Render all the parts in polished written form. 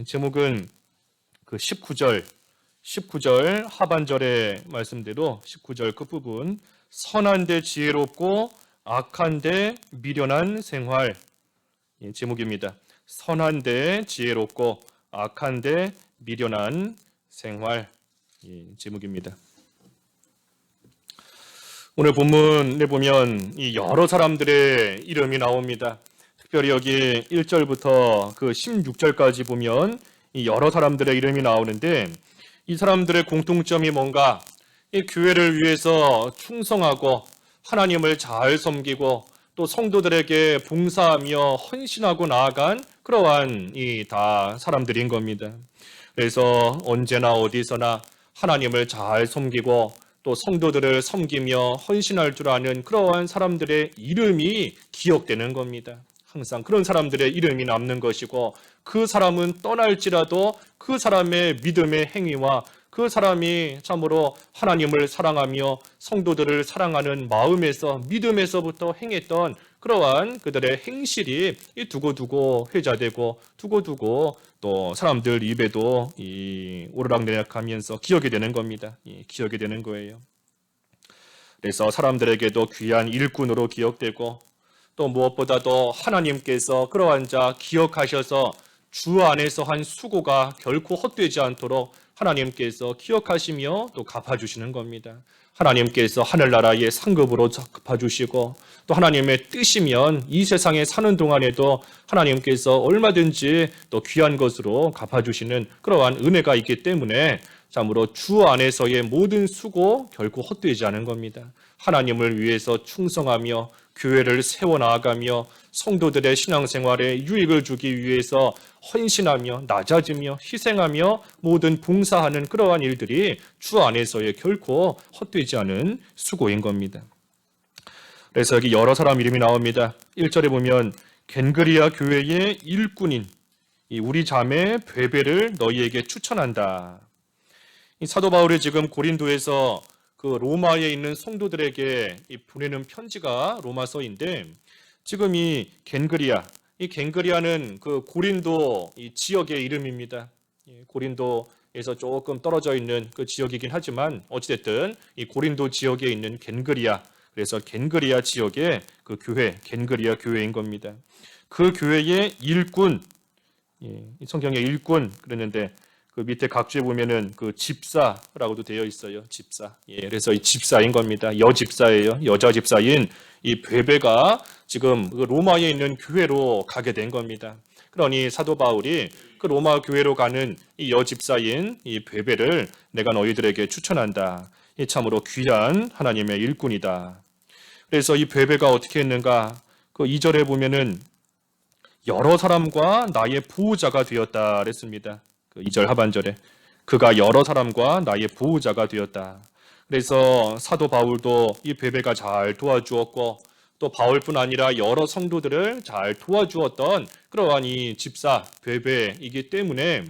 제목은 그 19절 하반절의 말씀대로 19절 끝부분 선한데 지혜롭고 악한데 미련한 생활 제목입니다. 선한데 지혜롭고 악한데 미련한 생활 제목입니다. 오늘 본문에 보면 이 여러 사람들의 이름이 나옵니다. 특별히 여기 1절부터 그 16절까지 보면 이 여러 사람들의 이름이 나오는데 이 사람들의 공통점이 뭔가 이 교회를 위해서 충성하고 하나님을 잘 섬기고 또 성도들에게 봉사하며 헌신하고 나아간 그러한 이 다 사람들인 겁니다. 그래서 언제나 어디서나 하나님을 잘 섬기고 또 성도들을 섬기며 헌신할 줄 아는 그러한 사람들의 이름이 기억되는 겁니다. 항상 그런 사람들의 이름이 남는 것이고 그 사람은 떠날지라도 그 사람의 믿음의 행위와 그 사람이 참으로 하나님을 사랑하며 성도들을 사랑하는 마음에서 믿음에서부터 행했던 그러한 그들의 행실이 두고두고 회자되고 두고두고 또 사람들 입에도 오르락내락하면서 기억이 되는 겁니다. 기억이 되는 거예요. 그래서 사람들에게도 귀한 일꾼으로 기억되고 또 무엇보다도 하나님께서 그러한 자 기억하셔서 주 안에서 한 수고가 결코 헛되지 않도록 하나님께서 기억하시며 또 갚아주시는 겁니다. 하나님께서 하늘나라의 상급으로 갚아주시고 또 하나님의 뜻이면 이 세상에 사는 동안에도 하나님께서 얼마든지 또 귀한 것으로 갚아주시는 그러한 은혜가 있기 때문에 참으로 주 안에서의 모든 수고 결코 헛되지 않은 겁니다. 하나님을 위해서 충성하며 교회를 세워나가며 성도들의 신앙생활에 유익을 주기 위해서 헌신하며 낮아지며 희생하며 모든 봉사하는 그러한 일들이 주 안에서의 결코 헛되지 않은 수고인 겁니다. 그래서 여기 여러 사람 이름이 나옵니다. 1절에 보면 겐그리아 교회의 일꾼인 우리 자매 베베를 너희에게 추천한다. 이 사도 바울이 지금 고린도에서 그 로마에 있는 성도들에게 보내는 편지가 로마서인데 지금 이 겐그리아는 그 고린도 이 지역의 이름입니다. 고린도에서 조금 떨어져 있는 그 지역이긴 하지만 어찌됐든 이 고린도 지역에 있는 겐그리아, 그래서 겐그리아 지역의 그 교회, 겐그리아 교회인 겁니다. 그 교회의 일꾼, 성경에 일꾼 그랬는데 그 밑에 각주에 보면은 그 집사라고도 되어 있어요. 집사. 그래서 이 집사인 겁니다. 여집사예요. 여자 집사인 이 베베가 지금 그 로마에 있는 교회로 가게 된 겁니다. 그러니 사도 바울이 그 로마 교회로 가는 이 여집사인 이 베베를 내가 너희들에게 추천한다. 이 참으로 귀한 하나님의 일꾼이다. 그래서 이 베베가 어떻게 했는가? 그 2절에 보면은 여러 사람과 나의 보호자가 되었다 그랬습니다. 2절 하반절에 그가 여러 사람과 나의 보호자가 되었다. 그래서 사도 바울도 이 베베가 잘 도와주었고 또 바울뿐 아니라 여러 성도들을 잘 도와주었던 그러한 이 집사 베베이기 때문에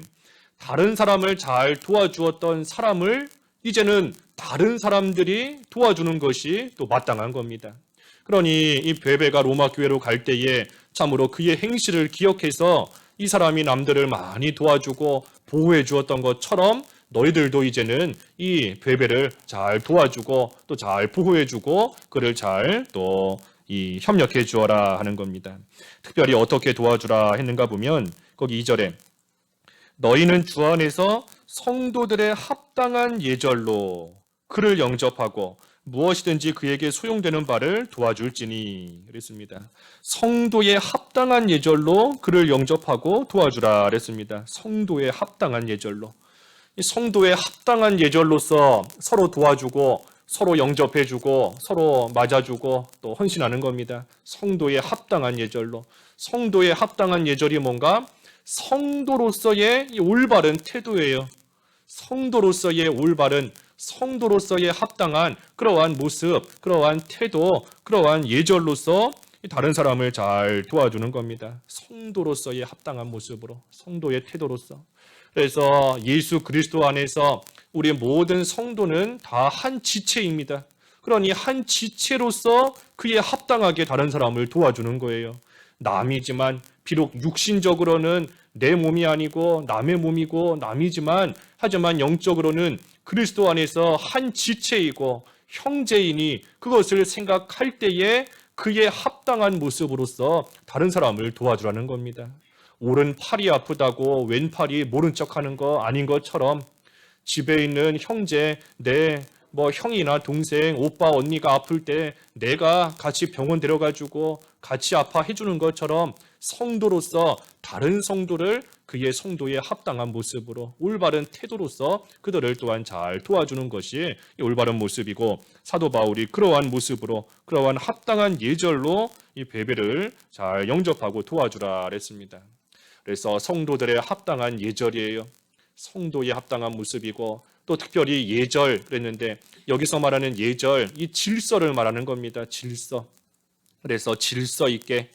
다른 사람을 잘 도와주었던 사람을 이제는 다른 사람들이 도와주는 것이 또 마땅한 겁니다. 그러니 이 베베가 로마 교회로 갈 때에 참으로 그의 행실을 기억해서 이 사람이 남들을 많이 도와주고 보호해 주었던 것처럼 너희들도 이제는 이 베베를 잘 도와주고 또 잘 보호해 주고 그를 잘 또 협력해 주어라 하는 겁니다. 특별히 어떻게 도와주라 했는가 보면 거기 2절에 너희는 주 안에서 성도들의 합당한 예절로 그를 영접하고 무엇이든지 그에게 소용되는 바를 도와줄지니 그랬습니다. 성도의 합당한 예절로 그를 영접하고 도와주라 그랬습니다. 성도의 합당한 예절로. 성도의 합당한 예절로서 서로 도와주고 서로 영접해주고 서로 맞아주고 또 헌신하는 겁니다. 성도의 합당한 예절로. 성도의 합당한 예절이 뭔가? 성도로서의 올바른 태도예요. 성도로서의 올바른 성도로서의 합당한 그러한 모습, 그러한 태도, 그러한 예절로서 다른 사람을 잘 도와주는 겁니다. 성도로서의 합당한 모습으로, 성도의 태도로서. 그래서 예수 그리스도 안에서 우리 모든 성도는 다 한 지체입니다. 그러니 한 지체로서 그에 합당하게 다른 사람을 도와주는 거예요. 남이지만 비록 육신적으로는 내 몸이 아니고 남의 몸이고 남이지만 하지만 영적으로는 그리스도 안에서 한 지체이고 형제이니 그것을 생각할 때에 그에 합당한 모습으로서 다른 사람을 도와주라는 겁니다. 오른팔이 아프다고 왼팔이 모른 척하는 거 아닌 것처럼 집에 있는 형제, 내 형이나 동생, 오빠, 언니가 아플 때 내가 같이 병원 데려가지고 같이 아파해 주는 것처럼 성도로서 다른 성도를 그의 성도에 합당한 모습으로 올바른 태도로서 그들을 또한 잘 도와주는 것이 올바른 모습이고, 사도 바울이 그러한 모습으로 그러한 합당한 예절로 이 베베를 잘 영접하고 도와주라 그랬습니다. 그래서 성도들의 합당한 예절이에요. 성도의 합당한 모습이고, 또 특별히 예절 그랬는데 여기서 말하는 예절, 이 질서를 말하는 겁니다. 질서. 그래서 질서 있게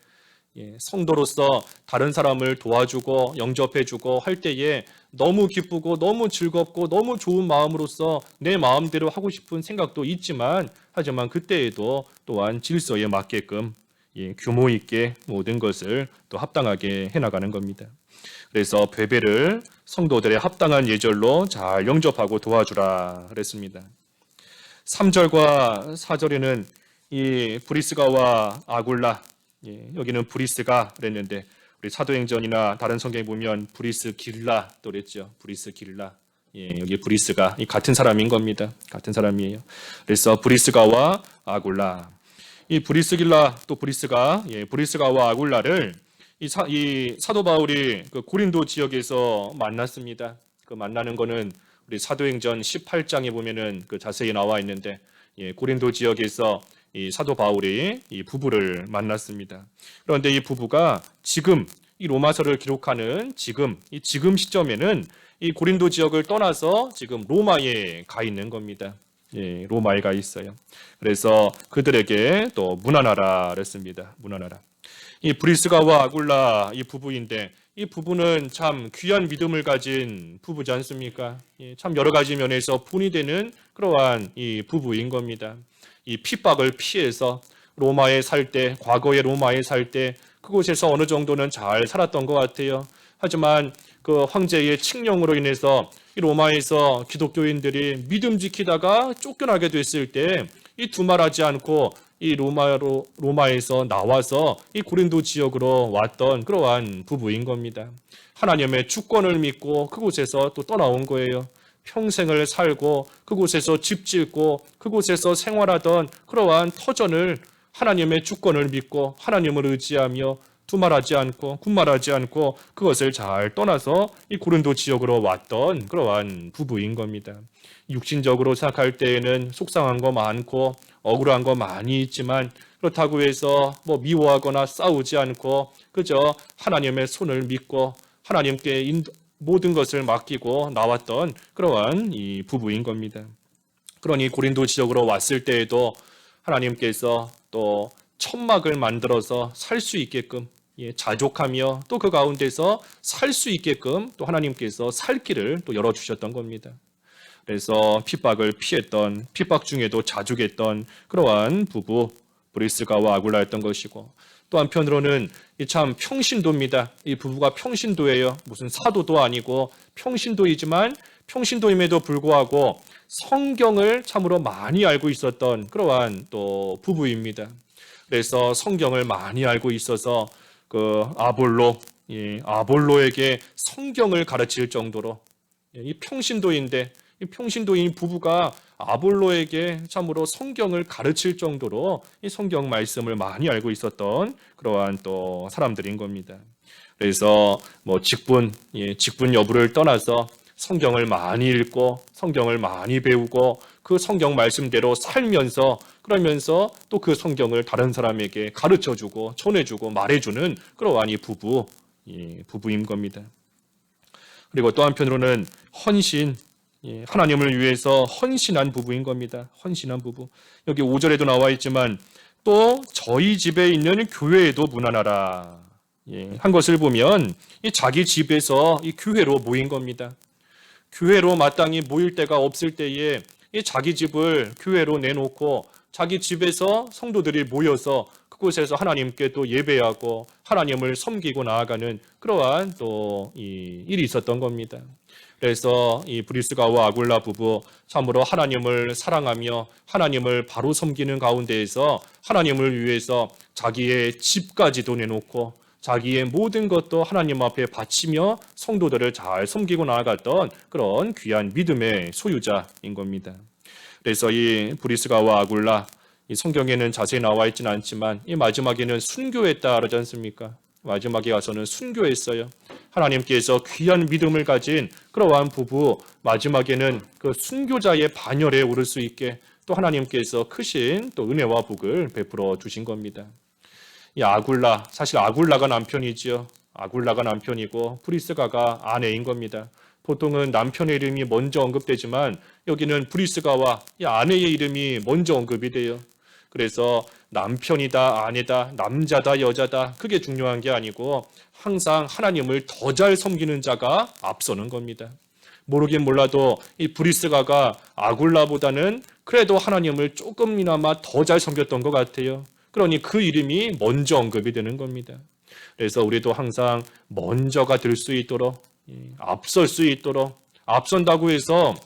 성도로서 다른 사람을 도와주고 영접해주고 할 때에 너무 기쁘고 너무 즐겁고 너무 좋은 마음으로서 내 마음대로 하고 싶은 생각도 있지만 하지만 그때에도 또한 질서에 맞게끔 규모 있게 모든 것을 또 합당하게 해나가는 겁니다. 그래서 베베를 성도들의 합당한 예절로 잘 영접하고 도와주라 그랬습니다. 3절과 4절에는 이 브리스가와 아굴라, 여기는 브리스가 그랬는데 우리 사도행전이나 다른 성경에 보면 브리스길라 또 그랬죠. 브리스길라. 여기 브리스가 같은 사람인 겁니다. 같은 사람이에요. 그래서 브리스가와 아굴라. 이 브리스길라 또 브리스가, 브리스가와 아굴라를 이 사도 바울이 그 고린도 지역에서 만났습니다. 그 만나는 거는 우리 사도행전 18장에 보면은 그 자세히 나와 있는데, 고린도 지역에서 이 사도 바울이 이 부부를 만났습니다. 그런데 이 부부가 지금 이 로마서를 기록하는 지금 시점에는 이 고린도 지역을 떠나서 지금 로마에 가 있는 겁니다. 로마에 가 있어요. 그래서 그들에게 또 문안하라 그랬습니다. 문안하라. 이 브리스가와 아굴라 이 부부인데 이 부부는 참 귀한 믿음을 가진 부부지 않습니까? 참 여러 가지 면에서 본이 되는 그러한 이 부부인 겁니다. 이 핍박을 피해서 로마에 살 때, 과거의 로마에 살 때 그곳에서 어느 정도는 잘 살았던 것 같아요. 하지만 그 황제의 칙령으로 인해서 이 로마에서 기독교인들이 믿음 지키다가 쫓겨나게 됐을 때 이 두말하지 않고 이 로마에서 나와서 이 고린도 지역으로 왔던 그러한 부부인 겁니다. 하나님의 주권을 믿고 그곳에서 또 떠나온 거예요. 평생을 살고 그곳에서 집 짓고 그곳에서 생활하던 그러한 터전을 하나님의 주권을 믿고 하나님을 의지하며 두말하지 않고 군말하지 않고 그것을 잘 떠나서 이 고린도 지역으로 왔던 그러한 부부인 겁니다. 육신적으로 생각할 때에는 속상한 거 많고 억울한 거 많이 있지만 그렇다고 해서 미워하거나 싸우지 않고 그저 하나님의 손을 믿고 하나님께 모든 것을 맡기고 나왔던 그러한 이 부부인 겁니다. 그러니 고린도 지역으로 왔을 때에도 하나님께서 또 천막을 만들어서 살 수 있게끔 자족하며 또 그 가운데서 살 수 있게끔 또 하나님께서 살 길을 또 열어주셨던 겁니다. 그래서 핍박을 피했던, 핍박 중에도 자족했던 그러한 부부 브리스가와 아굴라였던 것이고, 또 한편으로는 참 평신도입니다. 이 부부가 평신도예요. 무슨 사도도 아니고 평신도이지만 평신도임에도 불구하고 성경을 참으로 많이 알고 있었던 그러한 또 부부입니다. 그래서 성경을 많이 알고 있어서 그 아볼로에게 성경을 가르칠 정도로 이 평신도인데 이 평신도인 부부가 아볼로에게 참으로 성경을 가르칠 정도로 이 성경 말씀을 많이 알고 있었던 그러한 또 사람들인 겁니다. 그래서 직분 여부를 떠나서 성경을 많이 읽고 성경을 많이 배우고 그 성경 말씀대로 살면서 그러면서 또 그 성경을 다른 사람에게 가르쳐주고 전해주고 말해주는 그러한 이 부부인 겁니다. 그리고 또 한편으로는 헌신, 하나님을 위해서 헌신한 부부인 겁니다. 헌신한 부부. 여기 5절에도 나와 있지만 또 저희 집에 있는 교회에도 문안하라 한 것을 보면 이 자기 집에서 이 교회로 모인 겁니다. 교회로 마땅히 모일 데가 없을 때에 이 자기 집을 교회로 내놓고 자기 집에서 성도들이 모여서 그곳에서 하나님께 또 예배하고 하나님을 섬기고 나아가는 그러한 또 이 일이 있었던 겁니다. 그래서 이 브리스가와 아굴라 부부 참으로 하나님을 사랑하며 하나님을 바로 섬기는 가운데에서 하나님을 위해서 자기의 집까지도 내놓고 자기의 모든 것도 하나님 앞에 바치며 성도들을 잘 섬기고 나아갔던 그런 귀한 믿음의 소유자인 겁니다. 그래서 이 브리스가와 아굴라 이 성경에는 자세히 나와 있지는 않지만 이 마지막에는 순교했다 그러지 않습니까? 마지막에 가서는 순교했어요. 하나님께서 귀한 믿음을 가진 그러한 부부 마지막에는 그 순교자의 반열에 오를 수 있게 또 하나님께서 크신 또 은혜와 복을 베풀어 주신 겁니다. 이 아굴라, 사실 아굴라가 남편이지요. 아굴라가 남편이고 브리스가가 아내인 겁니다. 보통은 남편의 이름이 먼저 언급되지만 여기는 브리스가와 이 아내의 이름이 먼저 언급이 돼요. 그래서 남편이다, 아내다, 남자다, 여자다 그게 중요한 게 아니고 항상 하나님을 더 잘 섬기는 자가 앞서는 겁니다. 모르긴 몰라도 이 브리스가가 아굴라보다는 그래도 하나님을 조금이나마 더 잘 섬겼던 것 같아요. 그러니 그 이름이 먼저 언급이 되는 겁니다. 그래서 우리도 항상 먼저가 될 수 있도록 앞설 수 있도록 앞선다고 해서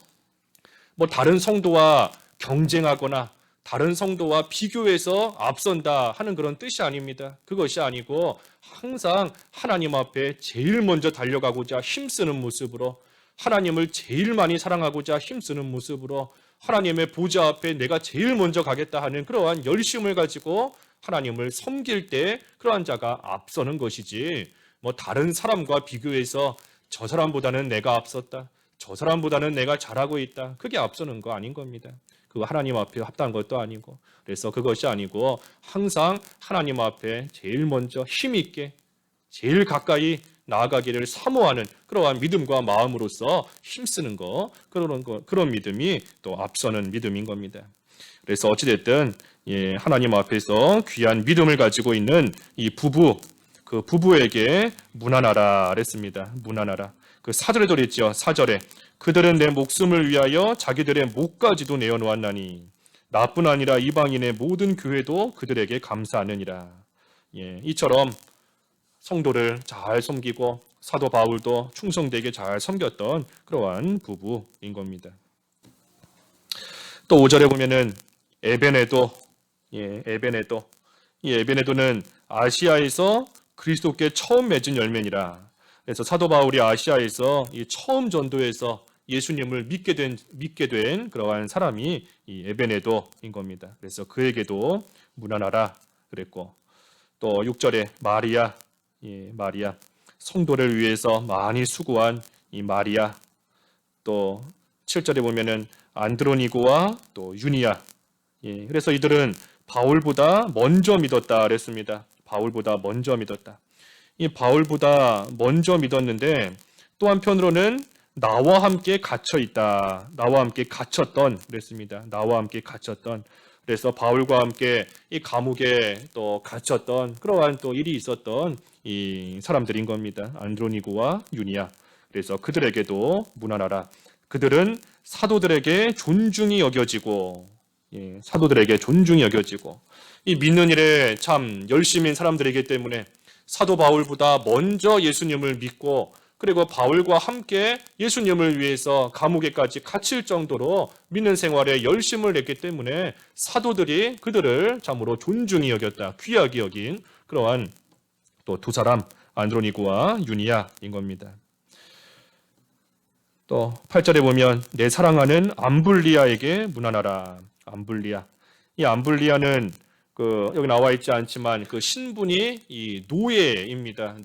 뭐 다른 성도와 경쟁하거나 다른 성도와 비교해서 앞선다 하는 그런 뜻이 아닙니다. 그것이 아니고 항상 하나님 앞에 제일 먼저 달려가고자 힘쓰는 모습으로 하나님을 제일 많이 사랑하고자 힘쓰는 모습으로 하나님의 보좌 앞에 내가 제일 먼저 가겠다 하는 그러한 열심을 가지고 하나님을 섬길 때 그러한 자가 앞서는 것이지 뭐 다른 사람과 비교해서 저 사람보다는 내가 앞섰다. 저 사람보다는 내가 잘하고 있다. 그게 앞서는 거 아닌 겁니다. 그거 하나님 앞에 합당한 것도 아니고 그래서 그것이 아니고 항상 하나님 앞에 제일 먼저 힘있게 제일 가까이 나아가기를 사모하는 그러한 믿음과 마음으로서 힘쓰는 그런 믿음이 또 앞서는 믿음인 겁니다. 그래서 어찌됐든 하나님 앞에서 귀한 믿음을 가지고 있는 이 부부 그 부부에게 문안하라 그랬습니다. 문안하라. 그 4절에도 그랬죠. 4절에 그들은 내 목숨을 위하여 자기들의 목까지도 내어놓았나니 나뿐 아니라 이방인의 모든 교회도 그들에게 감사하느니라. 이처럼 성도를 잘 섬기고 사도 바울도 충성되게 잘 섬겼던 그러한 부부인 겁니다. 또 5절에 보면은 에베네도, 에베네도. 이 에베네도는 아시아에서 그리스도께 처음 맺은 열매니라. 그래서 사도 바울이 아시아에서 이 처음 전도에서 예수님을 믿게 된 그러한 사람이 이 에베네도인 겁니다. 그래서 그에게도 문안하라 그랬고 또 6절에 마리아, 마리아 성도를 위해서 많이 수고한 이 마리아 또 7절에 보면은 안드로니고와 또 유니아 그래서 이들은 바울보다 먼저 믿었다 그랬습니다. 바울보다 먼저 믿었다. 이 바울보다 먼저 믿었는데 또 한편으로는 나와 함께 갇혀 있다. 나와 함께 갇혔던 그랬습니다. 나와 함께 갇혔던 그래서 바울과 함께 이 감옥에 또 갇혔던 그러한 또 일이 있었던 이 사람들인 겁니다. 안드로니고와 유니아. 그래서 그들에게도 문안하라. 그들은 사도들에게 존중이 여겨지고 사도들에게 존중이 여겨지고 이 믿는 일에 참 열심인 사람들이기 때문에 사도 바울보다 먼저 예수님을 믿고 그리고 바울과 함께 예수님을 위해서 감옥에까지 갇힐 정도로 믿는 생활에 열심을 냈기 때문에 사도들이 그들을 참으로 존중히 여겼다. 귀하게 여긴 그러한 또 두 사람 안드로니고와 유니아인 겁니다. 또 8절에 보면 내 사랑하는 암블리아에게 문안하라. 암블리아. 이 암블리아는 여기 나와 있지 않지만 그 신분이 이 노예입니다.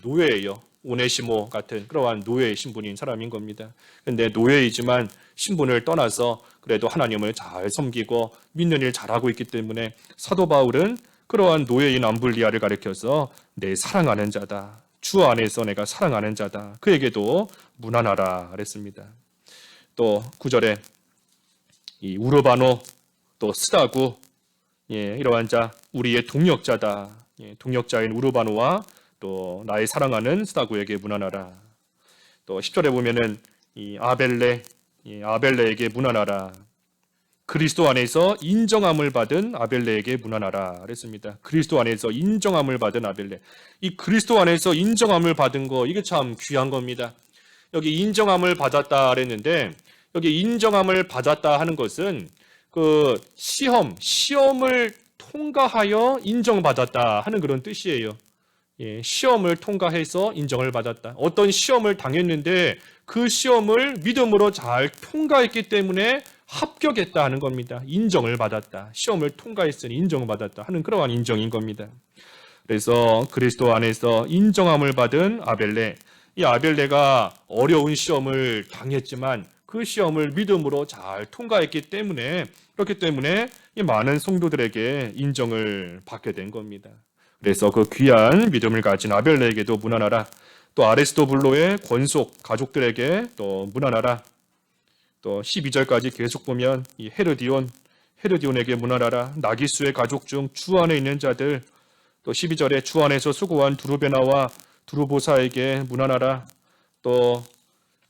노예예요. 오네시모 같은 그러한 노예 신분인 사람인 겁니다. 근데 노예이지만 신분을 떠나서 그래도 하나님을 잘 섬기고 믿는 일 잘하고 있기 때문에 사도 바울은 그러한 노예인 암블리아를 가리켜서 내 사랑하는 자다. 주 안에서 내가 사랑하는 자다. 그에게도 문안하라 그랬습니다. 또 9절에 이 우르바노 또 스다구 이러한 자 우리의 동역자다. 동역자인 우르바노와 또 나의 사랑하는 스다구에게 문안하라. 또 10절에 보면은 이 아벨레에게 문안하라. 그리스도 안에서 인정함을 받은 아벨레에게 문안하라 그랬습니다. 그리스도 안에서 인정함을 받은 아벨레. 이 그리스도 안에서 인정함을 받은 거 이게 참 귀한 겁니다. 여기 인정함을 받았다 그랬는데 여기 인정함을 받았다 하는 것은 그 시험을 통과하여 인정받았다 하는 그런 뜻이에요. 예, 시험을 통과해서 인정을 받았다. 어떤 시험을 당했는데 그 시험을 믿음으로 잘 통과했기 때문에 합격했다 하는 겁니다. 인정을 받았다. 시험을 통과했으니 인정을 받았다 하는 그러한 인정인 겁니다. 그래서 그리스도 안에서 인정함을 받은 아벨레. 이 아벨레가 어려운 시험을 당했지만 그 시험을 믿음으로 잘 통과했기 때문에 그렇기 때문에 이 많은 성도들에게 인정을 받게 된 겁니다. 그래서 그 귀한 믿음을 가진 아벨레에게도 문안하라. 또 아레스토블로의 권속 가족들에게 또 문안하라. 또 12절까지 계속 보면 이 헤르디온에게 문안하라. 나기수의 가족 중 주 안에 있는 자들. 또 12절에 주 안에서 수고한 두루베나와 두루보사에게 문안하라. 또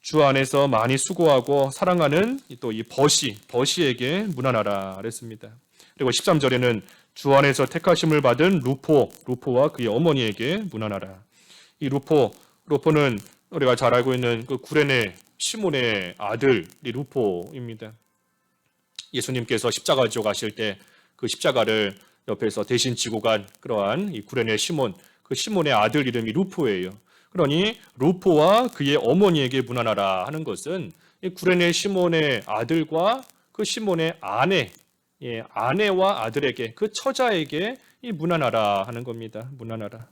주 안에서 많이 수고하고 사랑하는 또 이 버시에게 문안하라 그랬습니다. 그리고 13절에는 주 안에서 택하심을 받은 루포와 그의 어머니에게 문안하라. 이 루포는 우리가 잘 알고 있는 그 구레네 시몬의 아들이 루포입니다. 예수님께서 십자가 지고 가실 때 그 십자가를 옆에서 대신 지고 간 그러한 이 구레네 시몬, 그 시몬의 아들 이름이 루포예요. 그러니 루포와 그의 어머니에게 문안하라 하는 것은 이 구레네 시몬의 아들과 그 시몬의 아내와 아들에게 그 처자에게 이 문안하라 하는 겁니다. 문안하라.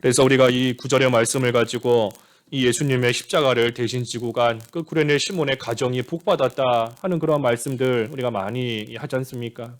그래서 우리가 이 구절의 말씀을 가지고 이 예수님의 십자가를 대신 지고 간 그 구레네 시몬의 가정이 복받았다 하는 그런 말씀들 우리가 많이 하지 않습니까?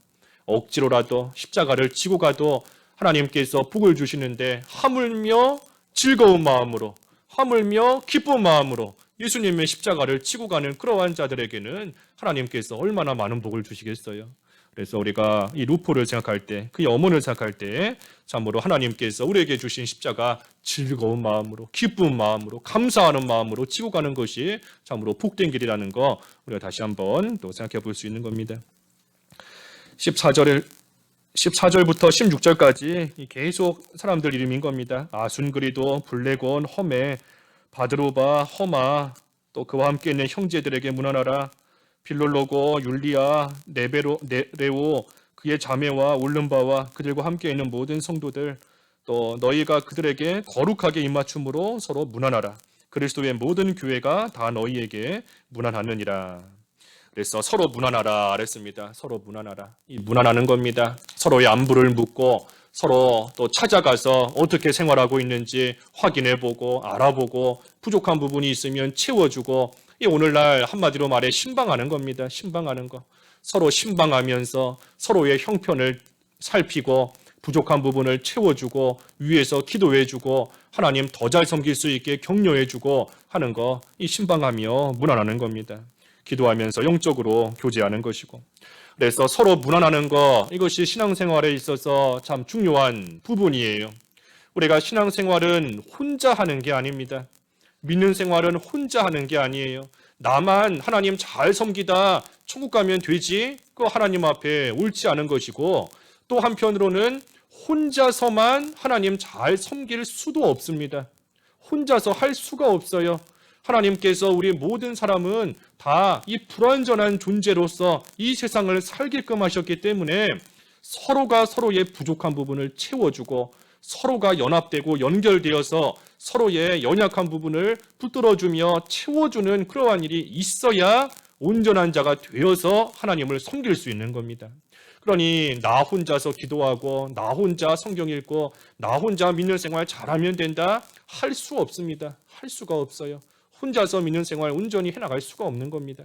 억지로라도 십자가를 지고 가도 하나님께서 복을 주시는데 하물며 즐거운 마음으로, 하물며 기쁜 마음으로 예수님의 십자가를 지고 가는 그러한 자들에게는 하나님께서 얼마나 많은 복을 주시겠어요. 그래서 우리가 이 루포를 생각할 때, 그의 어머니를 생각할 때 참으로 하나님께서 우리에게 주신 십자가 즐거운 마음으로, 기쁜 마음으로, 감사하는 마음으로 지고 가는 것이 참으로 복된 길이라는 거 우리가 다시 한번 또 생각해 볼 수 있는 겁니다. 14절부터 16절까지 계속 사람들 이름인 겁니다. 아순그리도, 블레곤, 허메, 바드로바, 허마, 또 그와 함께 있는 형제들에게 문안하라. 빌롤로고, 율리아, 네레오, 그의 자매와 올름바와 그들과 함께 있는 모든 성도들, 또 너희가 그들에게 거룩하게 입맞춤으로 서로 문안하라. 그리스도의 모든 교회가 다 너희에게 문안하느니라. 그래서 서로 문안하라 그랬습니다. 서로 문안하라. 이 문안하는 겁니다. 서로의 안부를 묻고 서로 또 찾아가서 어떻게 생활하고 있는지 확인해보고 알아보고 부족한 부분이 있으면 채워주고 이 오늘날 한마디로 말해 신방하는 겁니다. 신방하는 거. 서로 신방하면서 서로의 형편을 살피고 부족한 부분을 채워주고 위에서 기도해주고 하나님 더 잘 섬길 수 있게 격려해주고 하는 거 이 신방하며 문안하는 겁니다. 기도하면서 영적으로 교제하는 것이고 그래서 서로 문안하는 거 이것이 신앙생활에 있어서 참 중요한 부분이에요. 우리가 신앙생활은 혼자 하는 게 아닙니다. 믿는 생활은 혼자 하는 게 아니에요. 나만 하나님 잘 섬기다 천국 가면 되지 그 하나님 앞에 옳지 않은 것이고 또 한편으로는 혼자서만 하나님 잘 섬길 수도 없습니다. 혼자서 할 수가 없어요. 하나님께서 우리 모든 사람은 다 이 불완전한 존재로서 이 세상을 살게끔 하셨기 때문에 서로가 서로의 부족한 부분을 채워주고 서로가 연합되고 연결되어서 서로의 연약한 부분을 붙들어주며 채워주는 그러한 일이 있어야 온전한 자가 되어서 하나님을 섬길 수 있는 겁니다. 그러니 나 혼자서 기도하고 나 혼자 성경 읽고 나 혼자 믿는 생활 잘하면 된다 할 수 없습니다. 할 수가 없어요. 혼자서 믿는 생활 온전히 해나갈 수가 없는 겁니다.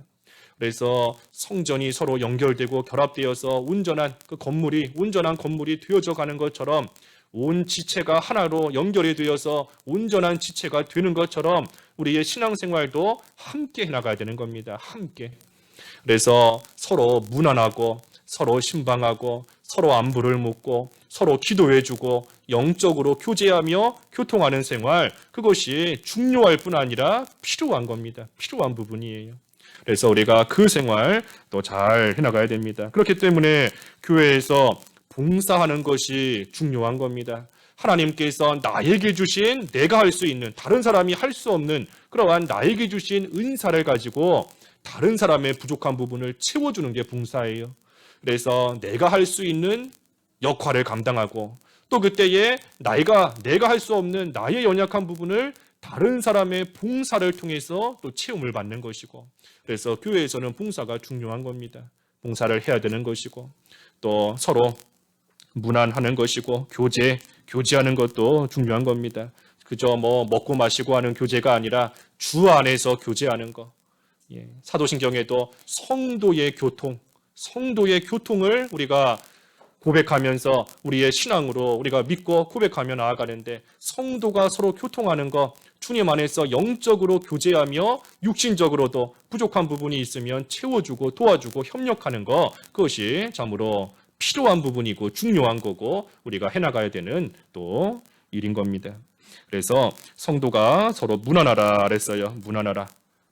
그래서 성전이 서로 연결되고 결합되어서 온전한 건물이 되어져 가는 것처럼 온 지체가 하나로 연결이 되어서 온전한 지체가 되는 것처럼 우리의 신앙생활도 함께 해나가야 되는 겁니다. 함께. 그래서 서로 문안하고 서로 신방하고 서로 안부를 묻고 서로 기도해주고 영적으로 교제하며 교통하는 생활 그것이 중요할 뿐 아니라 필요한 겁니다. 필요한 부분이에요. 그래서 우리가 그 생활 또 잘 해나가야 됩니다. 그렇기 때문에 교회에서 봉사하는 것이 중요한 겁니다. 하나님께서 나에게 주신 내가 할 수 있는 다른 사람이 할 수 없는 그러한 나에게 주신 은사를 가지고 다른 사람의 부족한 부분을 채워주는 게 봉사예요. 그래서 내가 할 수 있는 역할을 감당하고 또 그때에 내가 할 수 없는 나의 연약한 부분을 다른 사람의 봉사를 통해서 또 채움을 받는 것이고 그래서 교회에서는 봉사가 중요한 겁니다. 봉사를 해야 되는 것이고 또 서로 문안하는 것이고 교제하는 것도 중요한 겁니다. 그저 먹고 마시고 하는 교제가 아니라 주 안에서 교제하는 것. 사도신경에도 성도의 교통을 우리가 고백하면서 우리의 신앙으로 우리가 믿고 고백하며 나아가는데 성도가 서로 교통하는 것, 주님 안에서 영적으로 교제하며 육신적으로도 부족한 부분이 있으면 채워주고 도와주고 협력하는 것, 그것이 참으로 필요한 부분이고 중요한 거고 우리가 해나가야 되는 또 일인 겁니다. 그래서 성도가 서로 문안하라 그랬어요.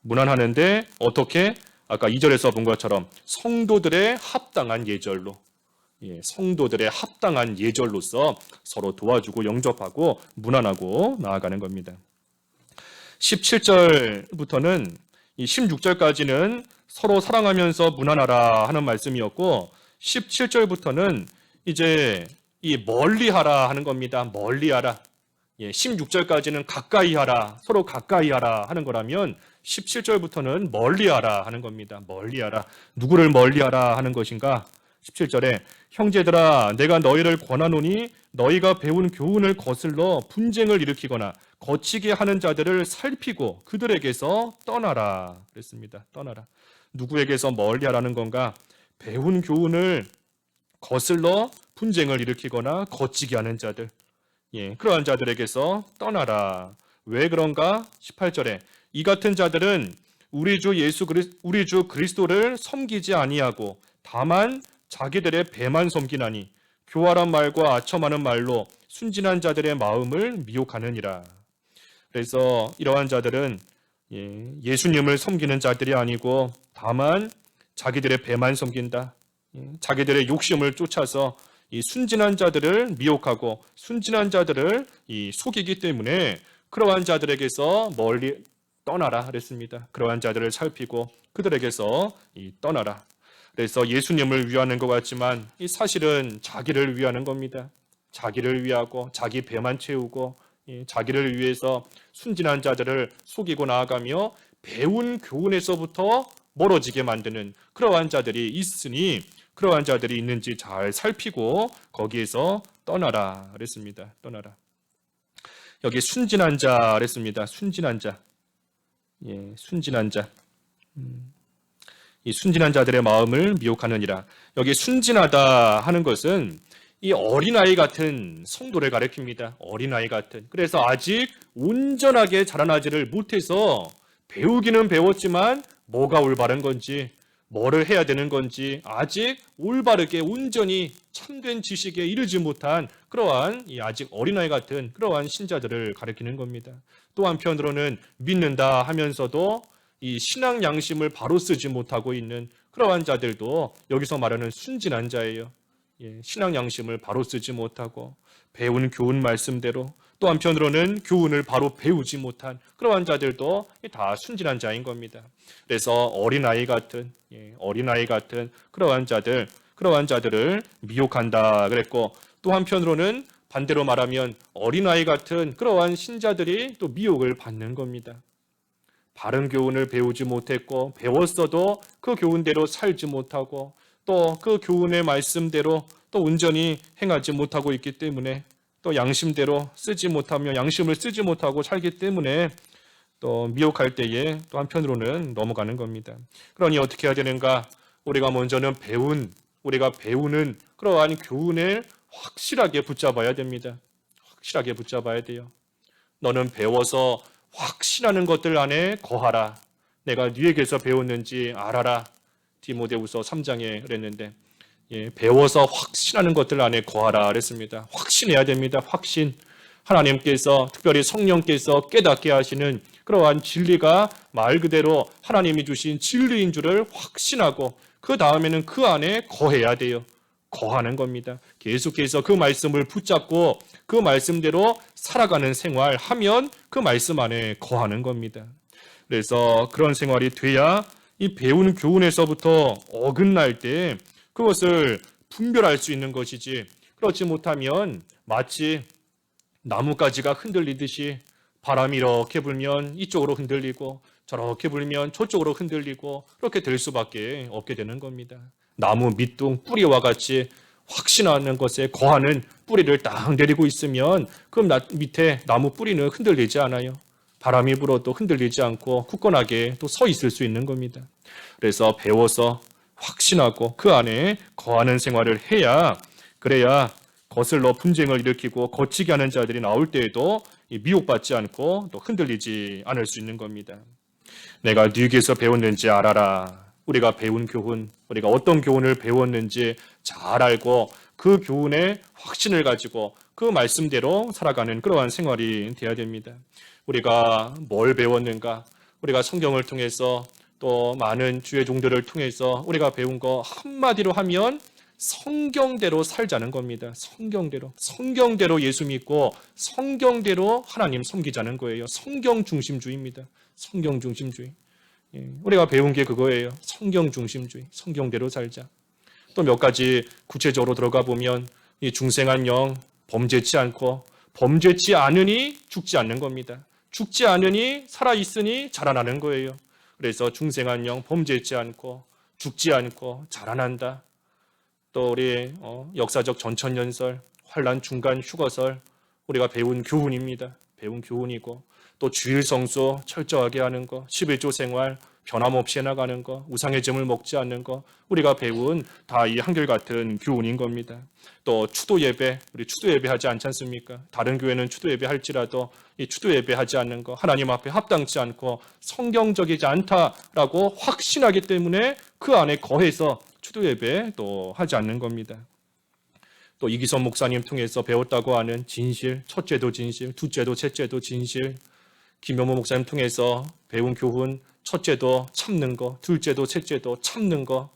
문안하는데 어떻게? 아까 2절에서 본 것처럼 성도들의 합당한 예절로 성도들의 합당한 예절로서 서로 도와주고 영접하고 문안하고 나아가는 겁니다. 17절부터는 16절까지는 서로 사랑하면서 문안하라 하는 말씀이었고 17절부터는 이제 이 멀리하라 하는 겁니다. 멀리하라. 16절까지는 가까이 하라, 서로 가까이 하라 하는 거라면 17절부터는 멀리하라 하는 겁니다. 멀리하라. 누구를 멀리하라 하는 것인가? 17절에 형제들아 내가 너희를 권하노니 너희가 배운 교훈을 거슬러 분쟁을 일으키거나 거치게 하는 자들을 살피고 그들에게서 떠나라 그랬습니다. 떠나라. 누구에게서 멀리하라는 건가? 배운 교훈을 거슬러 분쟁을 일으키거나 거치게 하는 자들, 그러한 자들에게서 떠나라. 왜 그런가? 18절에 이 같은 자들은 우리 주 그리스도를 섬기지 아니하고 다만 자기들의 배만 섬기나니 교활한 말과 아첨하는 말로 순진한 자들의 마음을 미혹하느니라. 그래서 이러한 자들은 예수님을 섬기는 자들이 아니고 다만 자기들의 배만 섬긴다. 자기들의 욕심을 쫓아서 이 순진한 자들을 미혹하고 순진한 자들을 속이기 때문에 그러한 자들에게서 멀리 떠나라 그랬습니다. 그러한 자들을 살피고 그들에게서 떠나라. 그래서 예수님을 위하는 것 같지만 이 사실은 자기를 위하는 겁니다. 자기를 위하고 자기 배만 채우고 자기를 위해서 순진한 자들을 속이고 나아가며 배운 교훈에서부터 멀어지게 만드는 그러한 자들이 있으니 그러한 자들이 있는지 잘 살피고 거기에서 떠나라 그랬습니다. 떠나라. 여기 순진한 자 그랬습니다. 순진한 자. 순진한 자. 이 순진한 자들의 마음을 미혹하느니라. 여기 순진하다 하는 것은 이 어린아이 같은 성도를 가리킵니다. 어린아이 같은. 그래서 아직 온전하게 자라나지를 못해서 배우기는 배웠지만 뭐가 올바른 건지 뭐를 해야 되는 건지 아직 올바르게 온전히 참된 지식에 이르지 못한 그러한 아직 어린아이 같은 그러한 신자들을 가리키는 겁니다. 또 한편으로는 믿는다 하면서도 이 신앙 양심을 바로 쓰지 못하고 있는 그러한 자들도 여기서 말하는 순진한 자예요. 신앙 양심을 바로 쓰지 못하고 배운 교훈 말씀대로 또 한편으로는 교훈을 바로 배우지 못한 그러한 자들도 다 순진한 자인 겁니다. 그래서 어린아이 같은 그러한 자들을 미혹한다 그랬고 또 한편으로는 반대로 말하면 어린아이 같은 그러한 신자들이 또 미혹을 받는 겁니다. 바른 교훈을 배우지 못했고 배웠어도 그 교훈대로 살지 못하고 또 그 교훈의 말씀대로 또 온전히 행하지 못하고 있기 때문에 또 양심대로 양심을 쓰지 못하고 살기 때문에 또 미혹할 때에 또 한편으로는 넘어가는 겁니다. 그러니 어떻게 해야 되는가? 우리가 먼저는 우리가 배우는 그러한 교훈을 확실하게 붙잡아야 됩니다. 확실하게 붙잡아야 돼요. 너는 배워서 확신하는 것들 안에 거하라. 내가 네에게서 배웠는지 알아라. 디모데후서 3장에 그랬는데 배워서 확신하는 것들 안에 거하라 그랬습니다. 확신해야 됩니다. 확신. 하나님께서 특별히 성령께서 깨닫게 하시는 그러한 진리가 말 그대로 하나님이 주신 진리인 줄을 확신하고 그 다음에는 그 안에 거해야 돼요. 거하는 겁니다. 계속해서 그 말씀을 붙잡고 그 말씀대로 살아가는 생활하면 그 말씀 안에 거하는 겁니다. 그래서 그런 생활이 돼야 이 배운 교훈에서부터 어긋날 때 그것을 분별할 수 있는 것이지, 그렇지 못하면 마치 나뭇가지가 흔들리듯이 바람이 이렇게 불면 이쪽으로 흔들리고 저렇게 불면 저쪽으로 흔들리고 그렇게 될 수밖에 없게 되는 겁니다. 나무 밑둥 뿌리와 같이 확신하는 것에 거하는 뿌리를 딱 내리고 있으면 그 밑에 나무 뿌리는 흔들리지 않아요. 바람이 불어도 흔들리지 않고 굳건하게 또 서 있을 수 있는 겁니다. 그래서 배워서 확신하고 그 안에 거하는 생활을 해야, 그래야 거슬러 분쟁을 일으키고 거치게 하는 자들이 나올 때에도 미혹받지 않고 또 흔들리지 않을 수 있는 겁니다. 내가 누구에게서 배웠는지 알아라. 우리가 배운 교훈, 우리가 어떤 교훈을 배웠는지 잘 알고 그 교훈에 확신을 가지고 그 말씀대로 살아가는 그러한 생활이 되어야 됩니다. 우리가 뭘 배웠는가? 우리가 성경을 통해서 또 많은 주의 종들을 통해서 우리가 배운 거 한마디로 하면 성경대로 살자는 겁니다. 성경대로 예수 믿고 성경대로 하나님 섬기자는 거예요. 성경 중심주의입니다. 성경 중심주의. 우리가 배운 게 그거예요. 성경 중심주의. 성경대로 살자. 또 몇 가지 구체적으로 들어가 보면 이 중생한 영 범죄치 않고 범죄치 않으니 죽지 않는 겁니다. 죽지 않으니 살아있으니 자라나는 거예요. 그래서 중생한 영 범죄치 않고 죽지 않고 자라난다. 또 우리 역사적 전천년설, 환란 중간 휴거설 우리가 배운 교훈입니다. 배운 교훈이고 또 주일 성수 철저하게 하는 거, 11조 생활 변함없이 해나가는 거, 우상의 점을 먹지 않는 거 우리가 배운 다 이 한결같은 교훈인 겁니다. 또 추도 예배, 우리 추도 예배 하지 않지 않습니까? 다른 교회는 추도 예배 할지라도 이 추도 예배 하지 않는 거, 하나님 앞에 합당치 않고 성경적이지 않다라고 확신하기 때문에 그 안에 거해서 추도 예배 또 하지 않는 겁니다. 또 이기선 목사님 통해서 배웠다고 하는 진실, 첫째도 진실, 둘째도 셋째도 진실, 김효모 목사님 통해서 배운 교훈, 첫째도 참는 거, 둘째도 셋째도 참는 거,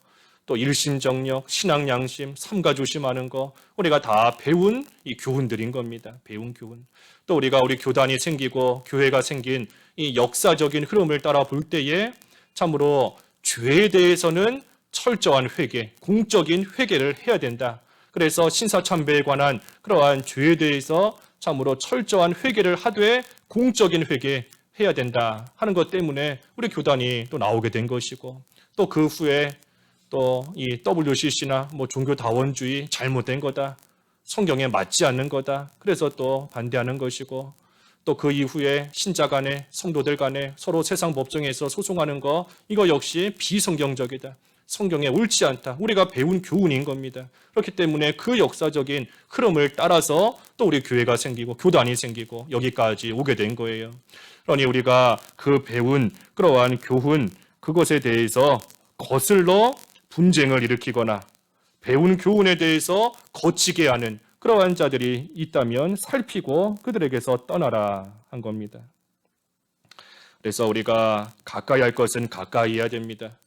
또 일심정력, 신앙 양심, 삼가 조심하는 거 우리가 다 배운 이 교훈들인 겁니다. 배운 교훈. 또 우리가 우리 교단이 생기고 교회가 생긴 이 역사적인 흐름을 따라 볼 때에 참으로 죄에 대해서는 철저한 회개, 공적인 회개를 해야 된다. 그래서 신사참배에 관한 그러한 죄에 대해서 참으로 철저한 회개를 하되 공적인 회개 해야 된다 하는 것 때문에 우리 교단이 또 나오게 된 것이고, 또 그 후에 또 이 WCC나 뭐 종교다원주의 잘못된 거다, 성경에 맞지 않는 거다, 그래서 또 반대하는 것이고, 또 그 이후에 신자 간에 성도들 간에 서로 세상 법정에서 소송하는 거 이거 역시 비성경적이다, 성경에 옳지 않다, 우리가 배운 교훈인 겁니다. 그렇기 때문에 그 역사적인 흐름을 따라서 또 우리 교회가 생기고 교단이 생기고 여기까지 오게 된 거예요. 그러니 우리가 그 배운 그러한 교훈, 그것에 대해서 거슬러 분쟁을 일으키거나 배운 교훈에 대해서 거치게 하는 그러한 자들이 있다면 살피고 그들에게서 떠나라 한 겁니다. 그래서 우리가 가까이 할 것은 가까이 해야 됩니다.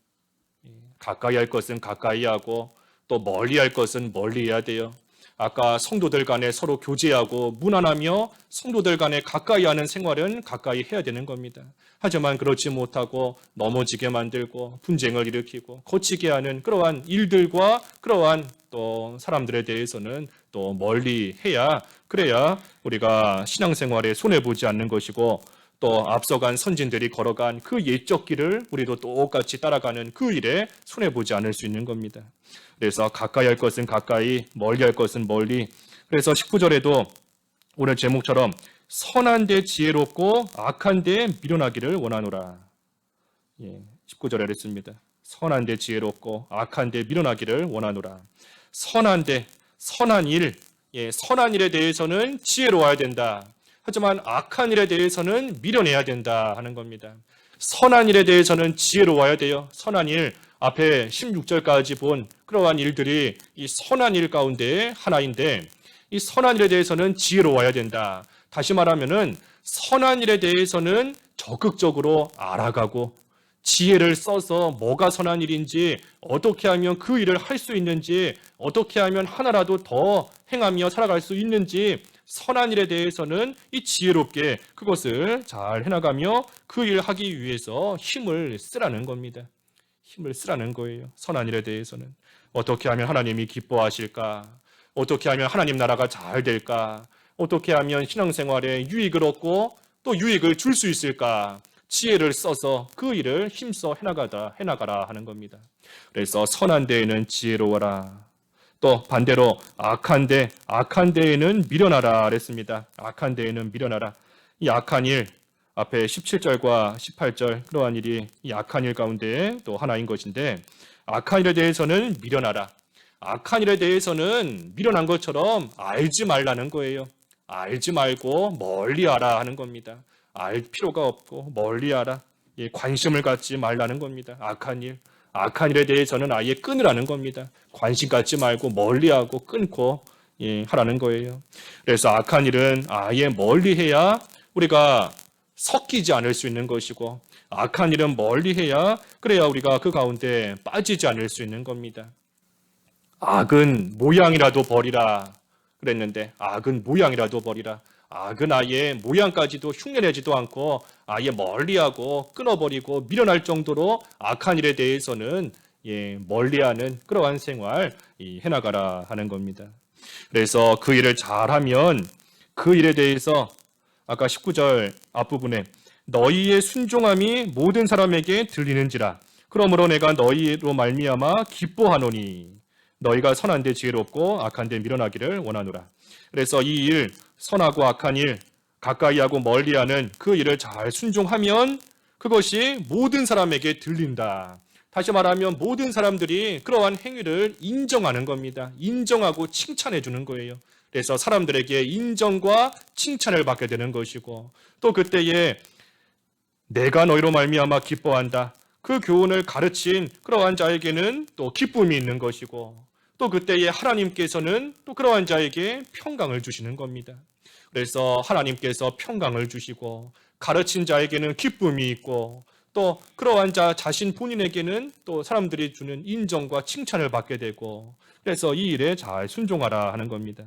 가까이 할 것은 가까이 하고 또 멀리 할 것은 멀리 해야 돼요. 아까 성도들 간에 서로 교제하고 문안하며 성도들 간에 가까이 하는 생활은 가까이 해야 되는 겁니다. 하지만 그렇지 못하고 넘어지게 만들고 분쟁을 일으키고 거치게 하는 그러한 일들과 그러한 또 사람들에 대해서는 또 멀리 해야, 그래야 우리가 신앙생활에 손해보지 않는 것이고 또 앞서간 선진들이 걸어간 그 옛적 길을 우리도 똑같이 따라가는 그 일에 손해보지 않을 수 있는 겁니다. 그래서 가까이 할 것은 가까이, 멀리 할 것은 멀리. 그래서 19절에도 오늘 제목처럼 선한 데 지혜롭고 악한 데 미련하기를 원하노라. 19절에 그랬습니다. 선한 데 지혜롭고 악한 데 미련하기를 원하노라. 선한 데, 선한 일, 선한 일에 대해서는 지혜로워야 된다. 하지만 악한 일에 대해서는 미련해야 된다 하는 겁니다. 선한 일에 대해서는 지혜로워야 돼요. 선한 일, 앞에 16절까지 본 그러한 일들이 이 선한 일 가운데 하나인데 이 선한 일에 대해서는 지혜로워야 된다. 다시 말하면은 선한 일에 대해서는 적극적으로 알아가고 지혜를 써서 뭐가 선한 일인지, 어떻게 하면 그 일을 할 수 있는지, 어떻게 하면 하나라도 더 행하며 살아갈 수 있는지, 선한 일에 대해서는 이 지혜롭게 그것을 잘 해나가며 그 일을 하기 위해서 힘을 쓰라는 겁니다. 힘을 쓰라는 거예요. 선한 일에 대해서는. 어떻게 하면 하나님이 기뻐하실까? 어떻게 하면 하나님 나라가 잘 될까? 어떻게 하면 신앙생활에 유익을 얻고 또 유익을 줄 수 있을까? 지혜를 써서 그 일을 힘써 해나가라 하는 겁니다. 그래서 선한 데에는 지혜로워라. 또 반대로 악한 데에는 미련하라 그랬습니다. 악한 데에는 미련하라. 이 악한 일, 앞에 17절과 18절 그러한 일이 이 악한 일 가운데 또 하나인 것인데, 악한 일에 대해서는 미련하라. 악한 일에 대해서는 미련한 것처럼 알지 말라는 거예요. 알지 말고 멀리하라 하는 겁니다. 알 필요가 없고 멀리하라. 예, 관심을 갖지 말라는 겁니다. 악한 일에 대해서는 아예 끊으라는 겁니다. 관심 갖지 말고 멀리하고 끊고 하라는 거예요. 그래서 악한 일은 아예 멀리해야 우리가 섞이지 않을 수 있는 것이고, 악한 일은 멀리해야 그래야 우리가 그 가운데 빠지지 않을 수 있는 겁니다. 악은 모양이라도 버리라 그랬는데, 악은 모양이라도 버리라. 악은 아예 모양까지도 흉내내지도 않고 아예 멀리하고 끊어버리고 미련할 정도로 악한 일에 대해서는 멀리하는 그러한 생활 해나가라 하는 겁니다. 그래서 그 일을 잘하면 그 일에 대해서 아까 19절 앞부분에 너희의 순종함이 모든 사람에게 들리는지라. 그러므로 내가 너희로 말미암아 기뻐하노니 너희가 선한 데 지혜롭고 악한 데 미련하기를 원하노라. 그래서 이 일, 선하고 악한 일, 가까이하고 멀리하는 그 일을 잘 순종하면 그것이 모든 사람에게 들린다. 다시 말하면 모든 사람들이 그러한 행위를 인정하는 겁니다. 인정하고 칭찬해 주는 거예요. 그래서 사람들에게 인정과 칭찬을 받게 되는 것이고, 또 그때에 내가 너희로 말미암아 기뻐한다. 그 교훈을 가르친 그러한 자에게는 또 기쁨이 있는 것이고, 또 그때에 하나님께서는 또 그러한 자에게 평강을 주시는 겁니다. 그래서 하나님께서 평강을 주시고 가르친 자에게는 기쁨이 있고, 또 그러한 자 자신 본인에게는 또 사람들이 주는 인정과 칭찬을 받게 되고, 그래서 이 일에 잘 순종하라 하는 겁니다.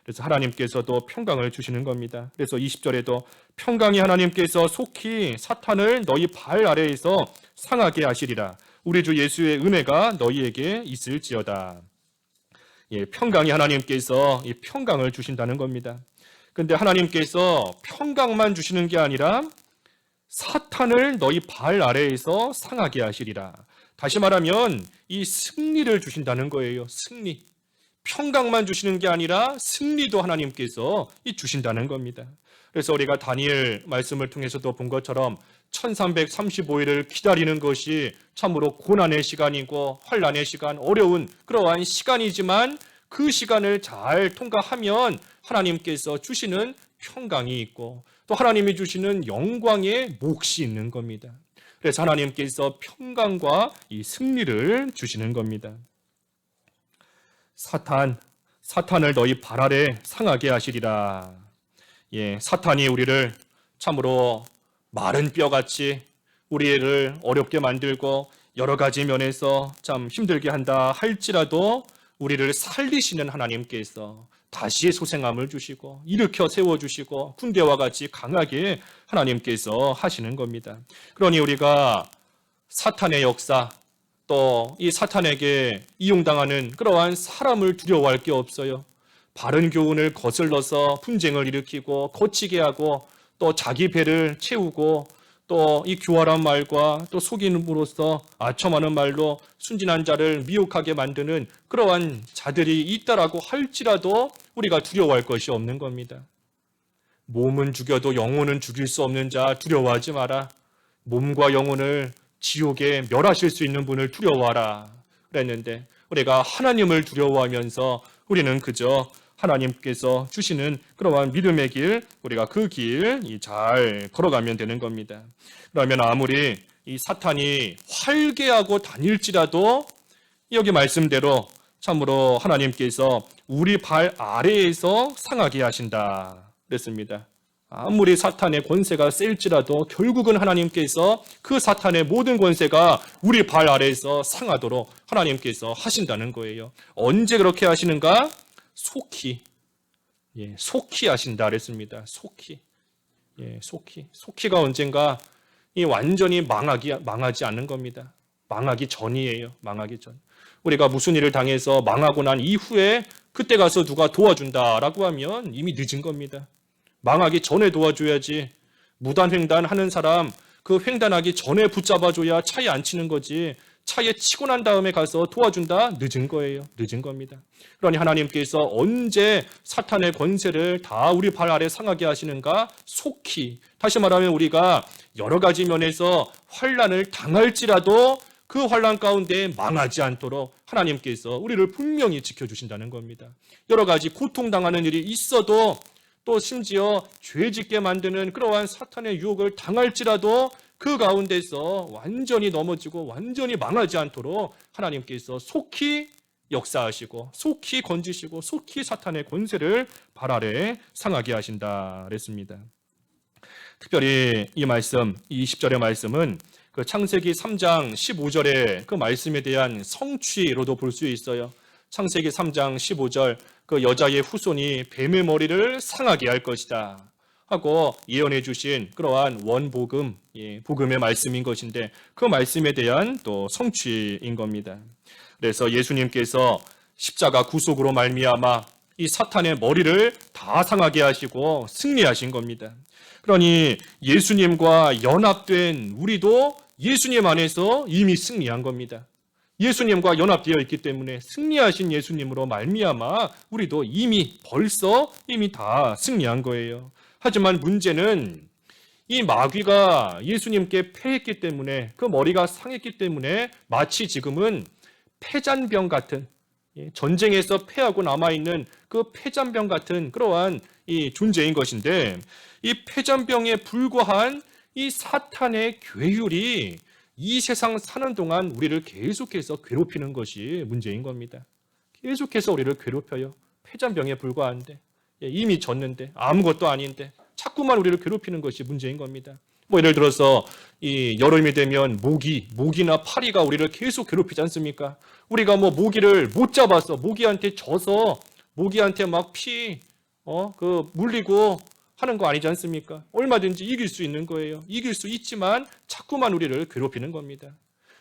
그래서 하나님께서도 평강을 주시는 겁니다. 그래서 20절에도 평강이 하나님께서 속히 사탄을 너희 발 아래에서 상하게 하시리라. 우리 주 예수의 은혜가 너희에게 있을지어다. 평강이 하나님께서 이 평강을 주신다는 겁니다. 근데 하나님께서 평강만 주시는 게 아니라 사탄을 너희 발 아래에서 상하게 하시리라. 다시 말하면 이 승리를 주신다는 거예요. 승리. 평강만 주시는 게 아니라 승리도 하나님께서 주신다는 겁니다. 그래서 우리가 다니엘 말씀을 통해서도 본 것처럼 1335일을 기다리는 것이 참으로 고난의 시간이고 환난의 시간, 어려운 그러한 시간이지만 그 시간을 잘 통과하면 하나님께서 주시는 평강이 있고 또 하나님이 주시는 영광의 몫이 있는 겁니다. 그래서 하나님께서 평강과 이 승리를 주시는 겁니다. 사탄을 너희 발 아래 상하게 하시리라. 사탄이 우리를 참으로 마른 뼈같이 우리를 어렵게 만들고 여러 가지 면에서 참 힘들게 한다 할지라도 우리를 살리시는 하나님께서 다시 소생함을 주시고 일으켜 세워주시고 군대와 같이 강하게 하나님께서 하시는 겁니다. 그러니 우리가 사탄의 역사, 또 이 사탄에게 이용당하는 그러한 사람을 두려워할 게 없어요. 바른 교훈을 거슬러서 분쟁을 일으키고 거치게 하고 또 자기 배를 채우고 또 이 교활한 말과 또 속임으로써 아첨하는 말로 순진한 자를 미혹하게 만드는 그러한 자들이 있다라고 할지라도 우리가 두려워할 것이 없는 겁니다. 몸은 죽여도 영혼은 죽일 수 없는 자 두려워하지 마라. 몸과 영혼을 지옥에 멸하실 수 있는 분을 두려워하라 그랬는데 우리가 하나님을 두려워하면서 우리는 그저 하나님께서 주시는 그러한 믿음의 길, 우리가 그 길 잘 걸어가면 되는 겁니다. 그러면 아무리 이 사탄이 활개하고 다닐지라도 여기 말씀대로 참으로 하나님께서 우리 발 아래에서 상하게 하신다 그랬습니다. 아무리 사탄의 권세가 셀지라도 결국은 하나님께서 그 사탄의 모든 권세가 우리 발 아래에서 상하도록 하나님께서 하신다는 거예요. 언제 그렇게 하시는가? 속히. 속히 하신다 그랬습니다. 속히. 속히가 언젠가 이 완전히 망하지 않는 겁니다. 망하기 전이에요. 망하기 전. 우리가 무슨 일을 당해서 망하고 난 이후에 그때 가서 누가 도와준다라고 하면 이미 늦은 겁니다. 망하기 전에 도와줘야지. 무단횡단 하는 사람 그 횡단하기 전에 붙잡아줘야 차에 안 치는 거지. 차에 치고 난 다음에 가서 도와준다? 늦은 거예요. 늦은 겁니다. 그러니 하나님께서 언제 사탄의 권세를 다 우리 발 아래 상하게 하시는가? 속히. 다시 말하면 우리가 여러 가지 면에서 환난을 당할지라도 그 환난 가운데 망하지 않도록 하나님께서 우리를 분명히 지켜주신다는 겁니다. 여러 가지 고통당하는 일이 있어도 또 심지어 죄짓게 만드는 그러한 사탄의 유혹을 당할지라도 그 가운데서 완전히 넘어지고 완전히 망하지 않도록 하나님께서 속히 역사하시고 속히 건지시고 속히 사탄의 권세를 발 아래 상하게 하신다 그랬습니다. 특별히 이 말씀, 이 20절의 말씀은 그 창세기 3장 15절의 그 말씀에 대한 성취로도 볼 수 있어요. 창세기 3장 15절 그 여자의 후손이 뱀의 머리를 상하게 할 것이다 하고 예언해 주신 그러한 원복음, 복음의 말씀인 것인데 그 말씀에 대한 또 성취인 겁니다. 그래서 예수님께서 십자가 구속으로 말미암아 이 사탄의 머리를 다 상하게 하시고 승리하신 겁니다. 그러니 예수님과 연합된 우리도 예수님 안에서 이미 승리한 겁니다. 예수님과 연합되어 있기 때문에 승리하신 예수님으로 말미암아 우리도 벌써 다 승리한 거예요. 하지만 문제는 이 마귀가 예수님께 패했기 때문에 그 머리가 상했기 때문에 마치 지금은 패잔병 같은 전쟁에서 패하고 남아있는 그 패잔병 같은 그러한 이 존재인 것인데 이 패잔병에 불과한 이 사탄의 괴율이 이 세상 사는 동안 우리를 계속해서 괴롭히는 것이 문제인 겁니다. 계속해서 우리를 괴롭혀요. 패잔병에 불과한데 이미 졌는데 아무것도 아닌데 자꾸만 우리를 괴롭히는 것이 문제인 겁니다. 예를 들어서 이 여름이 되면 모기나 파리가 우리를 계속 괴롭히지 않습니까? 우리가 모기를 못 잡아서 모기한테 져서 모기한테 막 물리고 하는 거 아니지 않습니까? 얼마든지 이길 수 있는 거예요. 이길 수 있지만 자꾸만 우리를 괴롭히는 겁니다.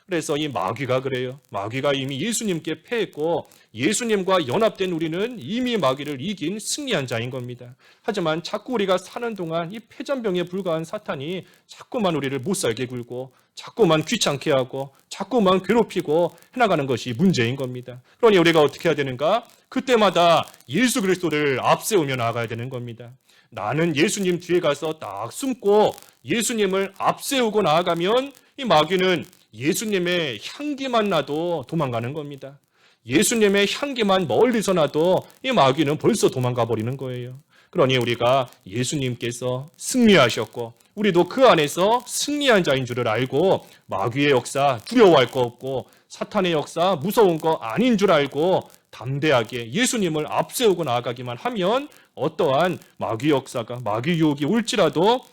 그래서 이 마귀가 그래요. 마귀가 이미 예수님께 패했고 예수님과 연합된 우리는 이미 마귀를 이긴 승리한 자인 겁니다. 하지만 자꾸 우리가 사는 동안 이 패잔병에 불과한 사탄이 자꾸만 우리를 못 살게 굴고 자꾸만 귀찮게 하고 자꾸만 괴롭히고 해나가는 것이 문제인 겁니다. 그러니 우리가 어떻게 해야 되는가? 그때마다 예수 그리스도를 앞세우며 나아가야 되는 겁니다. 나는 예수님 뒤에 가서 딱 숨고 예수님을 앞세우고 나아가면 이 마귀는 예수님의 향기만 나도 도망가는 겁니다. 예수님의 향기만 멀리서 나도 이 마귀는 벌써 도망가 버리는 거예요. 그러니 우리가 예수님께서 승리하셨고 우리도 그 안에서 승리한 자인 줄을 알고 마귀의 역사 두려워할 거 없고 사탄의 역사 무서운 거 아닌 줄 알고 담대하게 예수님을 앞세우고 나아가기만 하면 어떠한 마귀 역사가 마귀 유혹이 올지라도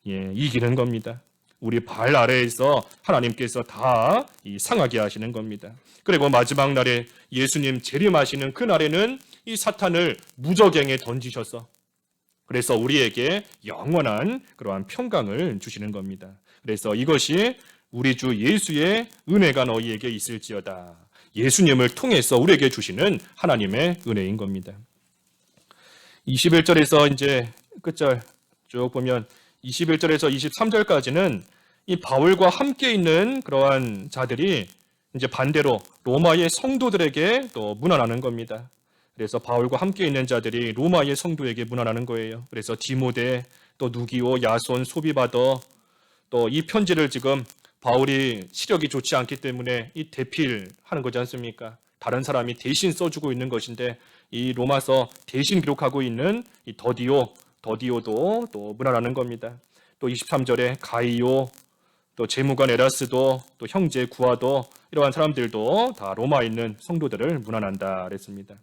이기는 겁니다. 우리 발 아래에서 하나님께서 다 상하게 하시는 겁니다. 그리고 마지막 날에 예수님 재림하시는 그 날에는 이 사탄을 무저갱에 던지셔서 그래서 우리에게 영원한 그러한 평강을 주시는 겁니다. 그래서 이것이 우리 주 예수의 은혜가 너희에게 있을지어다. 예수님을 통해서 우리에게 주시는 하나님의 은혜인 겁니다. 21절에서 이제 끝절 쭉 보면 21절에서 23절까지는 이 바울과 함께 있는 그러한 자들이 이제 반대로 로마의 성도들에게 또 문안하는 겁니다. 그래서 바울과 함께 있는 자들이 로마의 성도에게 문안하는 거예요. 그래서 디모데, 또 누기오, 야손, 소비바더 또 이 편지를 지금 바울이 시력이 좋지 않기 때문에 이 대필하는 거지 않습니까? 다른 사람이 대신 써주고 있는 것인데 이 로마서 대신 기록하고 있는 이 더디오도 또 문안하는 겁니다. 또 23절에 가이오, 또 재무관 에라스도, 또 형제 구아도 이러한 사람들도 다 로마에 있는 성도들을 문안한다 그랬습니다.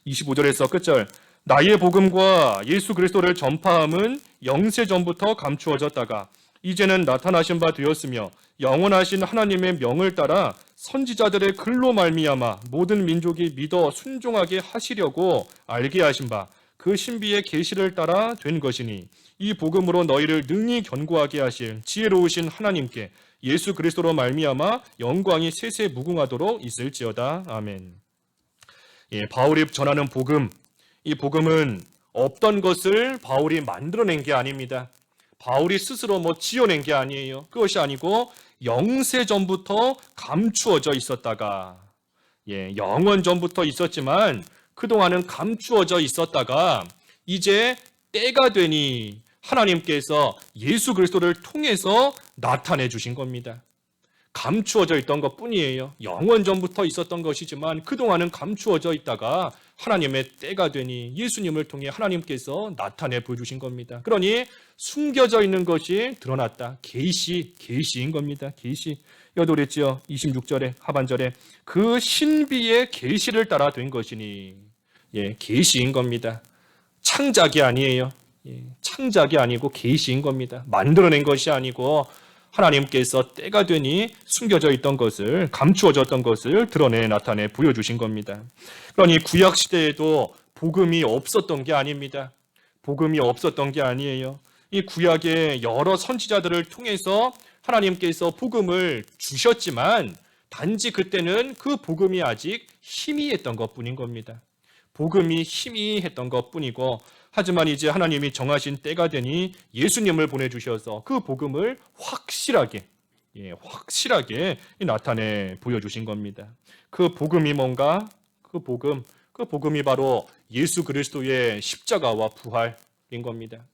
25절에서 끝절 나의 복음과 예수 그리스도를 전파함은 영세 전부터 감추어졌다가 이제는 나타나신 바 되었으며 영원하신 하나님의 명을 따라 선지자들의 글로 말미암아 모든 민족이 믿어 순종하게 하시려고 알게 하신 바 그 신비의 계시를 따라 된 것이니 이 복음으로 너희를 능히 견고하게 하실 지혜로우신 하나님께 예수 그리스도로 말미암아 영광이 세세 무궁하도록 있을지어다. 아멘. 바울이 전하는 복음, 이 복음은 없던 것을 바울이 만들어낸 게 아닙니다. 바울이 스스로 지어낸 게 아니에요. 그것이 아니고 영세 전부터 감추어져 있었다가, 영원 전부터 있었지만 그동안은 감추어져 있었다가 이제 때가 되니 하나님께서 예수 그리스도를 통해서 나타내 주신 겁니다. 감추어져 있던 것뿐이에요. 영원 전부터 있었던 것이지만 그동안은 감추어져 있다가 하나님의 때가 되니 예수님을 통해 하나님께서 나타내 보여주신 겁니다. 그러니 숨겨져 있는 것이 드러났다. 계시인 겁니다. 계시. 여기도 그랬죠. 26절에 하반절에 그 신비의 계시를 따라 된 것이니 계시인 겁니다. 창작이 아니에요. 창작이 아니고 계시인 겁니다. 만들어낸 것이 아니고 하나님께서 때가 되니 숨겨져 있던 것을, 감추어졌던 것을 드러내 나타내 보여주신 겁니다. 그러니 구약 시대에도 복음이 없었던 게 아닙니다. 복음이 없었던 게 아니에요. 이 구약의 여러 선지자들을 통해서 하나님께서 복음을 주셨지만 단지 그때는 그 복음이 아직 희미했던 것뿐인 겁니다. 복음이 희미했던 것뿐이고 하지만 이제 하나님이 정하신 때가 되니 예수님을 보내주셔서 그 복음을 확실하게 나타내 보여주신 겁니다. 그 복음이 뭔가? 그 복음이 바로 예수 그리스도의 십자가와 부활인 겁니다.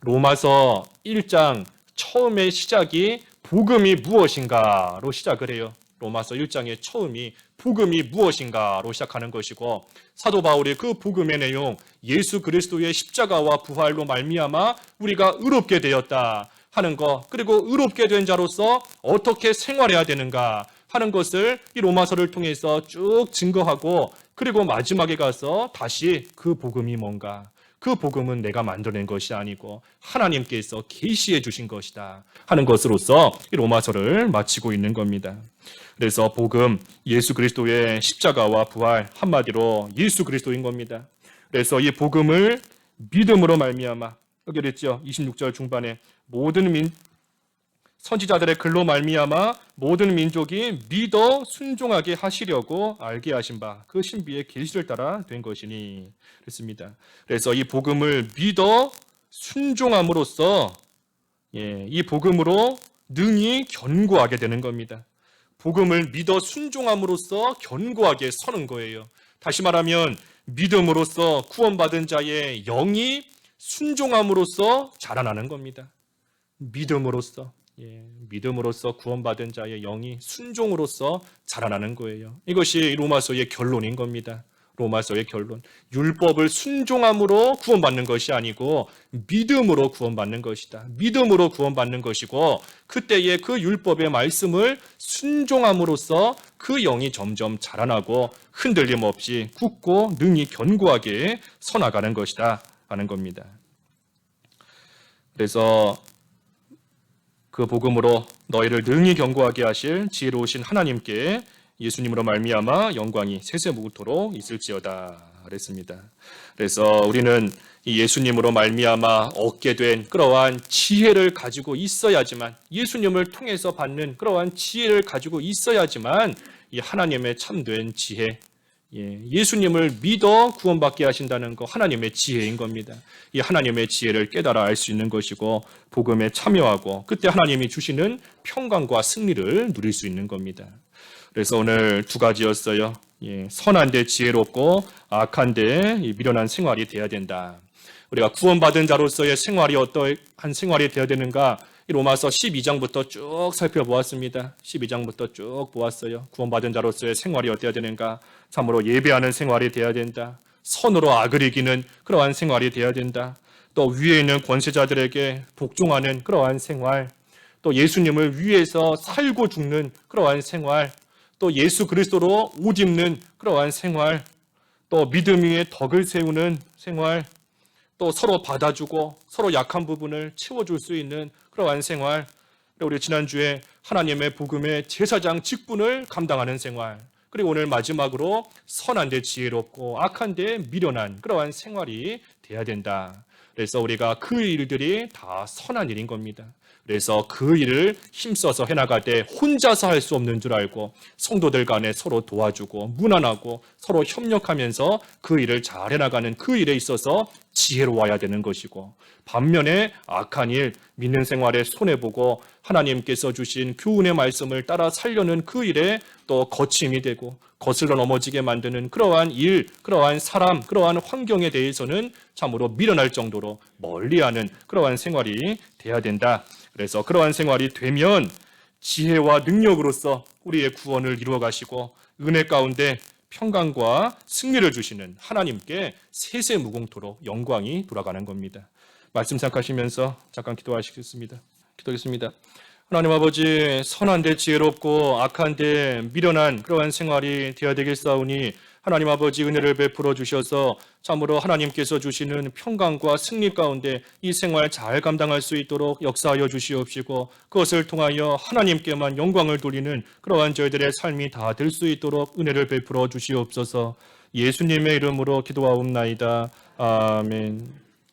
로마서 1장 처음의 시작이 복음이 무엇인가로 시작을 해요. 로마서 1장의 처음이 복음이 무엇인가로 시작하는 것이고 사도 바울이 그 복음의 내용 예수 그리스도의 십자가와 부활로 말미암아 우리가 의롭게 되었다 하는 것 그리고 의롭게 된 자로서 어떻게 생활해야 되는가 하는 것을 이 로마서를 통해서 쭉 증거하고 그리고 마지막에 가서 다시 그 복음이 뭔가 그 복음은 내가 만들어낸 것이 아니고 하나님께서 계시해 주신 것이다 하는 것으로서 이 로마서를 마치고 있는 겁니다. 그래서 복음, 예수 그리스도의 십자가와 부활, 한마디로 예수 그리스도인 겁니다. 그래서 이 복음을 믿음으로 말미암아 여기 그랬죠. 26절 중반에 모든 선지자들의 글로 말미암아 모든 민족이 믿어 순종하게 하시려고 알게 하신 바 그 신비의 계시를 따라 된 것이니 그렇습니다. 그래서 이 복음을 믿어 순종함으로써 이 복음으로 능히 견고하게 되는 겁니다. 복음을 믿어 순종함으로써 견고하게 서는 거예요. 다시 말하면 믿음으로써 구원받은 자의 영이 순종함으로써 자라나는 겁니다. 믿음으로써 구원받은 자의 영이 순종으로써 자라나는 거예요. 이것이 로마서의 결론인 겁니다. 로마서의 결론. 율법을 순종함으로 구원받는 것이 아니고 믿음으로 구원받는 것이다. 믿음으로 구원받는 것이고 그때의 그 율법의 말씀을 순종함으로써 그 영이 점점 자라나고 흔들림 없이 굳고 능히 견고하게 서나가는 것이다 하는 겁니다. 그래서 그 복음으로 너희를 능히 견고하게 하실 지혜로우신 하나님께 예수님으로 말미암아 영광이 세세무토록 있을지어다 그랬습니다. 그래서 우리는 이 예수님으로 말미암아 얻게 된 그러한 지혜를 가지고 있어야지만 예수님을 통해서 받는 그러한 지혜를 가지고 있어야지만 이 하나님의 참된 지혜 예수님을 믿어 구원받게 하신다는 거 하나님의 지혜인 겁니다. 이 하나님의 지혜를 깨달아 알 수 있는 것이고 복음에 참여하고 그때 하나님이 주시는 평강과 승리를 누릴 수 있는 겁니다. 그래서 오늘 두 가지였어요. 선한데 지혜롭고 악한데 미련한 생활이 돼야 된다. 우리가 구원받은 자로서의 생활이 어떠한 생활이 되어야 되는가? 로마서 12장부터 쭉 살펴보았습니다. 12장부터 쭉 보았어요. 구원받은 자로서의 생활이 어때야 되는가? 참으로 예배하는 생활이 되어야 된다. 선으로 악을 이기는 그러한 생활이 되어야 된다. 또 위에 있는 권세자들에게 복종하는 그러한 생활, 또 예수님을 위해서 살고 죽는 그러한 생활, 또 예수 그리스도로 옷 입는 그러한 생활, 또 믿음 위에 덕을 세우는 생활, 또 서로 받아주고 서로 약한 부분을 채워줄 수 있는 그러한 생활, 우리 지난주에 하나님의 복음의 제사장 직분을 감당하는 생활, 그리고 오늘 마지막으로 선한데 지혜롭고 악한데 미련한 그러한 생활이 돼야 된다. 그래서 우리가 그 일들이 다 선한 일인 겁니다. 그래서 그 일을 힘써서 해나갈 때 혼자서 할 수 없는 줄 알고 성도들 간에 서로 도와주고 무난하고 서로 협력하면서 그 일을 잘 해나가는 그 일에 있어서 지혜로워야 되는 것이고, 반면에 악한 일, 믿는 생활에 손해보고 하나님께서 주신 교훈의 말씀을 따라 살려는 그 일에 또 거침이 되고 거슬러 넘어지게 만드는 그러한 일, 그러한 사람, 그러한 환경에 대해서는 참으로 미련할 정도로 멀리하는 그러한 생활이 돼야 된다. 그래서 그러한 생활이 되면 지혜와 능력으로서 우리의 구원을 이루어 가시고 은혜 가운데 평강과 승리를 주시는 하나님께 세세무공토록 영광이 돌아가는 겁니다. 말씀 생각하시면서 잠깐 기도하시겠습니다. 기도하겠습니다. 하나님 아버지, 선한데 지혜롭고 악한데 미련한 그러한 생활이 되어야 되겠사오니 하나님 아버지 은혜를 베풀어 주셔서 참으로 하나님께서 주시는 평강과 승리 가운데 이 생활 잘 감당할 수 있도록 역사하여 주시옵시고, 그것을 통하여 하나님께만 영광을 돌리는 그러한 저희들의 삶이 다 될 수 있도록 은혜를 베풀어 주시옵소서. 예수님의 이름으로 기도하옵나이다. 아멘.